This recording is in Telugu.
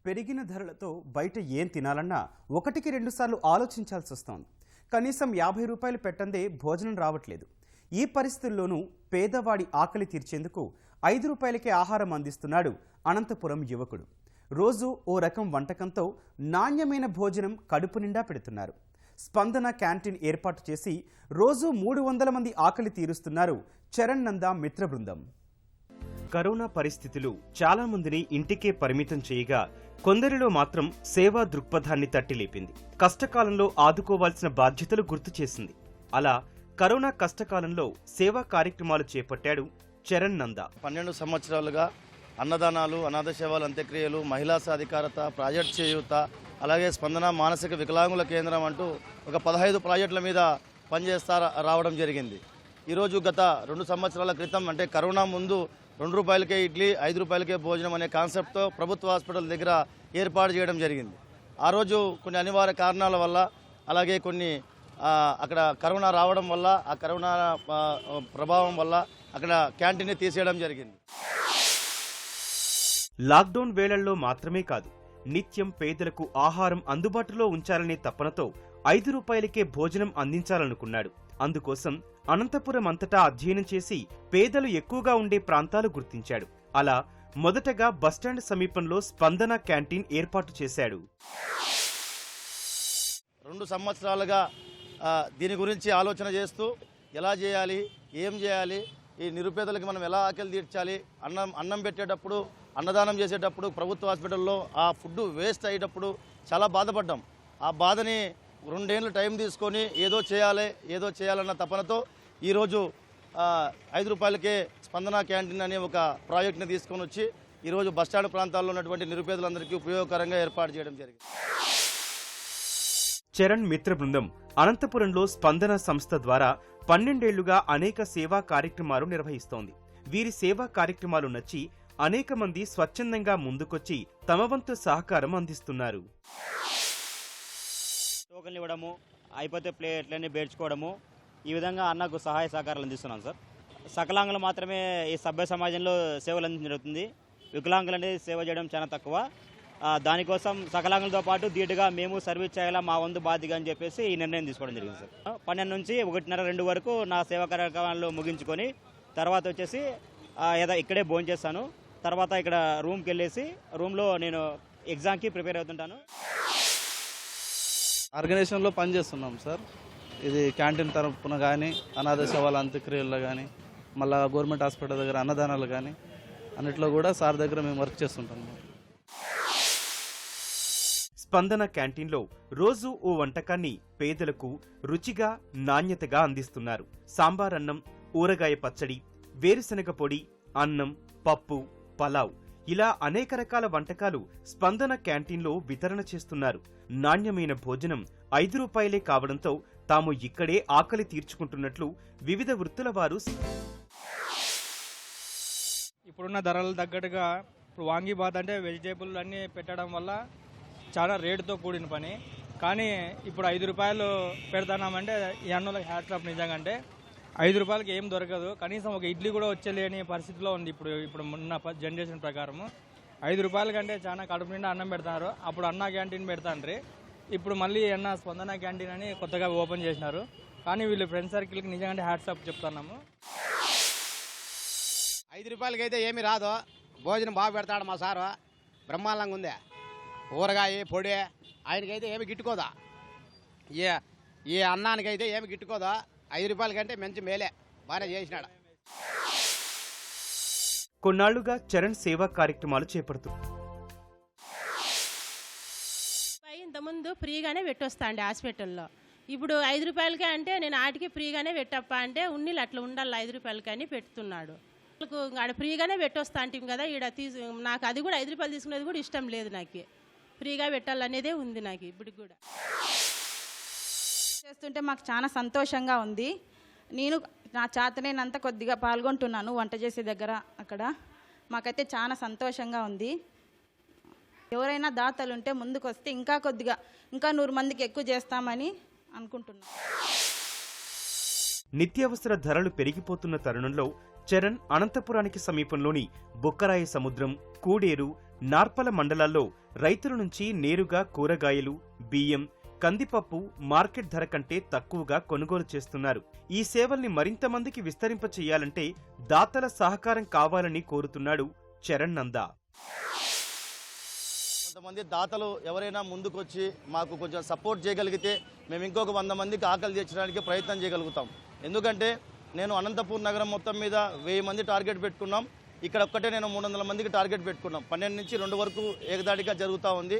పెరిగిన ధరలతో బయట ఏం తినాలన్నా ఒకటికి రెండు సార్లు ఆలోచించాల్సి వస్తోంది. కనీసం 50 రూపాయలు పెట్టందే భోజనం రావట్లేదు. ఈ పరిస్థితుల్లోనూ పేదవాడి ఆకలి తీర్చేందుకు 5 రూపాయలకే ఆహారం అందిస్తున్నాడు అనంతపురం యువకుడు. రోజు ఓ రకం వంటకంతో నాణ్యమైన భోజనం కడుపు నిండా పెడుతున్నారు. స్పందన క్యాంటీన్ ఏర్పాటు చేసి రోజు 300 మంది ఆకలి తీరుస్తున్నారు చరణ్ నందా మిత్ర బృందం. కరోనా పరిస్థితులు చాలా మందిని ఇంటికే పరిమితం చేయగా కొందరిలో మాత్రం సేవా దృక్పథాన్ని తట్టిలేపింది. కష్టకాలంలో ఆదుకోవాల్సిన బాధ్యతలు గుర్తు చేసింది. అలా కరోనా కష్టకాలంలో సేవా కార్యక్రమాలు చేపట్టాడు చరణ్ నందా. 12 సంవత్సరాలుగా అన్నదానాలు, అనాథ సేవలు, అంత్యక్రియలు, మహిళా సాధికారత, ప్రాజెక్ట్ చేయూత, అలాగే స్పందన మానసిక వికలాంగుల కేంద్రం అంటూ ఒక 15 ప్రాజెక్టుల మీద పనిచేస్తా రావడం జరిగింది. ఈరోజు గత 2 సంవత్సరాల క్రితం అంటే కరోనా ముందు 2 రూపాయలకే ఇడ్లీ 5 రూపాయలకే భోజనం అనే కాన్సెప్ట్తో ప్రభుత్వ హాస్పిటల్ దగ్గర ఏర్పాటు చేయడం జరిగింది. ఆ రోజు కొన్ని అనివార్య కారణాల వల్ల, అలాగే కొన్ని అక్కడ కరోనా రావడం వల్ల, ఆ కరోనా ప్రభావం వల్ల అక్కడ క్యాంటీన్ని తీసేయడం జరిగింది. లాక్డౌన్ వేళల్లో మాత్రమే కాదు, నిత్యం పేదలకు ఆహారం అందుబాటులో ఉంచాలనే తపనతో 5 రూపాయలకే భోజనం అందించాలనుకున్నాడు. అందుకోసం అనంతపురం అంతటా అధ్యయనం చేసి పేదలు ఎక్కువగా ఉండే ప్రాంతాలు గుర్తించాడు. అలా మొదటగా బస్టాండ్ సమీపంలో స్పందన క్యాంటీన్ ఏర్పాటు చేశాడు. 2 సంవత్సరాలుగా దీని గురించి ఆలోచన చేస్తూ ఎలా చేయాలి, ఏం చేయాలి, ఈ నిరుపేదలకు మనం ఎలా ఆకలి తీర్చాలి, అన్నం పెట్టేటప్పుడు, అన్నదానం చేసేటప్పుడు ప్రభుత్వ హాస్పిటల్లో ఆ ఫుడ్ వేస్ట్ అయ్యేటప్పుడు చాలా బాధపడ్డాం. ఆ బాధని 2 ఏళ్ళు టైం తీసుకొని ఏదో చేయాలన్న తపనతో ఈరోజు 5 రూపాయలకే స్పందన క్యాంటీన్ అనే ఒక ప్రాజెక్ట్ని తీసుకొని వచ్చి ఈరోజు బస్టాండ్ ప్రాంతాల్లో ఉన్నటువంటి నిరుపేదలందరికీ ఉపయోగకరంగా ఏర్పాటు చేయడం జరిగింది. చరణ్ మిత్ర బృందం అనంతపురంలో స్పందన సంస్థ ద్వారా 12 ఏళ్లుగా అనేక సేవా కార్యక్రమాలు నిర్వహిస్తోంది. వీరి సేవా కార్యక్రమాలు నచ్చి అనేక మంది స్వచ్ఛందంగా ముందుకొచ్చి తమ వంతు సహకారం అందిస్తున్నారు. టోకన్లు ఇవ్వడము, అయిపోతే ప్లేట్లన్నీ బేర్చుకోవడము, ఈ విధంగా అన్నకు సహాయ సహకారాలు అందిస్తున్నాం సార్. సకలాంగులు మాత్రమే ఈ సభ్య సమాజంలో సేవలు అందించడం జరుగుతుంది. వికలాంగులు అనేది సేవ చేయడం చాలా తక్కువ. దానికోసం సకలాంగులతో పాటు ధీటుగా మేము సర్వీస్ చేయాలా, మా వంతు బాధ్యత అని చెప్పేసి ఈ నిర్ణయం తీసుకోవడం జరిగింది సార్. 12 నుంచి 1:30-2 వరకు నా సేవా కార్యక్రమాలు ముగించుకొని తర్వాత వచ్చేసి ఇక్కడే భోజనం చేస్తాను. తర్వాత ఇక్కడ రూమ్కి వెళ్ళేసి రూమ్లో నేను ఎగ్జామ్కి ప్రిపేర్ అవుతుంటాను. ఆర్గనైజేషన్లో పనిచేస్తున్నాం సార్. ఇది క్యాంటీన్ తరపున కానీ, అనాథ సేవల అంత్యక్రియల్లో కానీ, మళ్ళీ గవర్నమెంట్ హాస్పిటల్ దగ్గర అన్నదానాలు కానీ అన్నిట్లో కూడా సార్ దగ్గర మేము వర్క్ చేస్తుంటాం. స్పందన క్యాంటీన్లో రోజు ఓ వంటకాన్ని పేదలకు రుచిగా, నాణ్యతగా అందిస్తున్నారు. సాంబార్ అన్నం, ఊరగాయ పచ్చడి, వేరుశనగ పొడి, అన్నం, పప్పు, పలావ్ ఇలా అనేక రకాల వంటకాలు స్పందన క్యాంటీన్లో వితరణ చేస్తున్నారు. నాణ్యమైన భోజనం 5 రూపాయలే కావడంతో తాము ఇక్కడే ఆకలి తీర్చుకుంటున్నట్లు వివిధ వృత్తుల వారు. ఇప్పుడున్న ధరలు తగ్గట్టుగా ఇప్పుడు వాంగీబాత్ అంటే వెజిటేబుల్ అన్నీ పెట్టడం వల్ల చాలా రేటుతో కూడిన పని. కానీ ఇప్పుడు 5 రూపాయలు పెడతామంటే ఈ అన్నులకు హ్యాట్స్ ఆఫ్. నిజంగా అంటే 5 రూపాయలకి ఏం దొరకదు. కనీసం ఒక ఇడ్లీ కూడా వచ్చలేని పరిస్థితిలో ఉంది ఇప్పుడు ఉన్న జనరేషన్ ప్రకారము. 5 రూపాయల కంటే చాలా కడుపు నిండా అన్నం పెడతారు. అప్పుడు అన్న క్యాంటీన్ పెడతాండ్రి, ఇప్పుడు మళ్ళీ అన్న స్పందన క్యాంటీన్ అని కొత్తగా ఓపెన్ చేసినారు. కానీ వీళ్ళు ఫ్రెండ్ సర్కిల్కి నిజంగా హ్యాట్స్ ఆఫ్ చెప్తున్నాము. 5 రూపాయలకి అయితే ఏమి రాదు, భోజనం బాగా పెడతాడు మా సారు, బ్రహ్మాండంగా ఉంది. ఊరగాయ పొడి ఆయనకైతే ఏమి గిట్టుకోదా, ఈ అన్నానికైతే ఏమి గిట్టుకోదా. 5 రూపాయలకంటే మంచి మేలే, బాగానే చేసినాడు. కొన్నాళ్లుగా చరణ్ సేవా కార్యక్రమాలు చేపడుతూ ఇంతకుముందు ఫ్రీగానే పెట్టొస్తాండి హాస్పిటల్లో. ఇప్పుడు 5 రూపాయలకే అంటే నేను ఆటికి ఫ్రీగానే పెట్టప్ప అంటే ఉన్నీళ్ళు అట్లా ఉండాలి 5 రూపాయలకని పెడుతున్నాడు. ఆడ ఫ్రీగానే పెట్టొస్తా అంటాం కదా, ఈడ నాకు అది కూడా 5 రూపాయలు తీసుకునేది కూడా ఇష్టం లేదు. నాకు ఫ్రీగా పెట్టాలనేదే ఉంది నాకు ఇప్పుడు కూడా. చేస్తుంటే మాకు చాలా సంతోషంగా ఉంది. నేను నా చేతనేనంత కొద్దిగా పాల్గొంటున్నాను వంట చేసే దగ్గర. అక్కడ మాకైతే చాలా సంతోషంగా ఉంది. ఎవరైనా దాతలు ఉంటే ముందుకు వస్తే ఇంకా 100 మందికి ఎక్కువ చేస్తామని అనుకుంటున్నాను. నిత్యావసర ధరలు పెరిగిపోతున్న తరుణంలో చరణ్ అనంతపురానికి సమీపంలోని బొక్కరాయ సముద్రం, కూడేరు, నార్పల మండలాల్లో రైతుల నుంచి నేరుగా కూరగాయలు, బియ్యం, కందిపప్పు మార్కెట్ ధర కంటే తక్కువగా కొనుగోలు చేస్తున్నారు. ఈ సేవల్ని మరింత మందికి విస్తరింప చేయాలంటే దాతల సహకారం కావాలని కోరుతున్నాడు చరణ్ నందా. కొంతమంది దాతలు ఎవరైనా ముందుకొచ్చి మాకు కొంచెం సపోర్ట్ చేయగలిగితే మేము ఇంకొక 100 మందికి ఆకలి తీర్చడానికి ప్రయత్నం చేయగలుగుతాం. ఎందుకంటే నేను అనంతపూర్ నగరం మొత్తం మీద 1000 మంది టార్గెట్ పెట్టుకున్నాం. ఇక్కడ ఒక్కటే నేను 300 మందికి టార్గెట్ పెట్టుకున్నాం. 12 నుంచి 2 వరకు ఏకదాడిగా జరుగుతూ ఉంది.